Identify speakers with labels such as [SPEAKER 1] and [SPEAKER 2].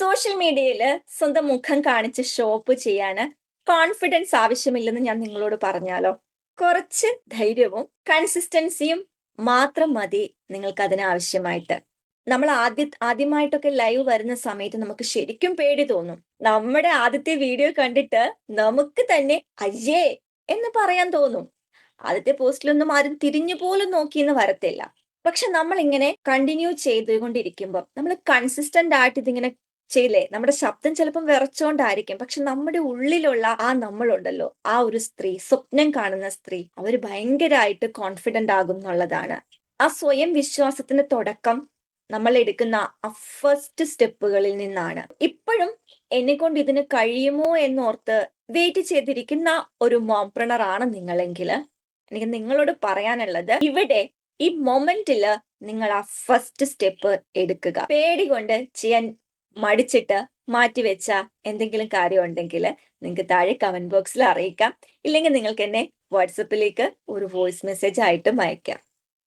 [SPEAKER 1] Social മീഡിയയിൽ സ്വന്തം മുഖം കാണിച്ച് ഷോപ്പ് ചെയ്യാന് കോൺഫിഡൻസ് ആവശ്യമില്ലെന്ന് ഞാൻ നിങ്ങളോട് പറഞ്ഞാലോ? കുറച്ച് ധൈര്യവും കൺസിസ്റ്റൻസിയും മാത്രം മതി നിങ്ങൾക്ക് അതിനാവശ്യമായിട്ട്. നമ്മൾ ആദ്യമായിട്ടൊക്കെ ലൈവ് വരുന്ന സമയത്ത് നമുക്ക് ശരിക്കും പേടി തോന്നും. നമ്മുടെ ആദ്യത്തെ വീഡിയോ കണ്ടിട്ട് നമുക്ക് തന്നെ അയ്യേ എന്ന് പറയാൻ തോന്നും. ആദ്യത്തെ പോസ്റ്റിലൊന്നും ആരും തിരിഞ്ഞു പോലും നോക്കിയെന്ന് വരത്തില്ല. പക്ഷെ നമ്മൾ ഇങ്ങനെ കണ്ടിന്യൂ ചെയ്തുകൊണ്ടിരിക്കുമ്പോൾ നമ്മൾ കൺസിസ്റ്റന്റ് ആയിട്ട് ഇതിങ്ങനെ ചെയ്യില്ലേ, നമ്മുടെ ശബ്ദം ചിലപ്പം വിറച്ചോണ്ടായിരിക്കും, പക്ഷെ നമ്മുടെ ഉള്ളിലുള്ള ആ നമ്മളുണ്ടല്ലോ, ആ ഒരു സ്ത്രീ, സ്വപ്നം കാണുന്ന സ്ത്രീ, അവര് ഭയങ്കരമായിട്ട് കോൺഫിഡന്റ് ആകും എന്നുള്ളതാണ്. ആ സ്വയം വിശ്വാസത്തിന്റെ തുടക്കം നമ്മൾ എടുക്കുന്ന ആ ഫസ്റ്റ് സ്റ്റെപ്പുകളിൽ നിന്നാണ്. ഇപ്പോഴും എന്നെ കൊണ്ട് ഇതിന് കഴിയുമോ എന്നോർത്ത് വെയിറ്റ് ചെയ്തിരിക്കുന്ന ഒരു മോംപ്രണർ ആണ് നിങ്ങളെങ്കിൽ എനിക്ക് നിങ്ങളോട് പറയാനുള്ളത്, ഇവിടെ ഈ മൊമെന്റില് നിങ്ങൾ ആ ഫസ്റ്റ് സ്റ്റെപ്പ് എടുക്കുക. പേടി കൊണ്ട് ചെയ്യാൻ മടിച്ചിട്ട് മാറ്റിവെച്ച എന്തെങ്കിലും കാര്യം ഉണ്ടെങ്കിൽ നിങ്ങൾക്ക് താഴെ കമന്റ് ബോക്സിൽ അറിയിക്കാം. ഇല്ലെങ്കിൽ നിങ്ങൾക്ക് എന്നെ വാട്സപ്പിലേക്ക് ഒരു വോയിസ് മെസ്സേജ് ആയിട്ടും അയക്കാം.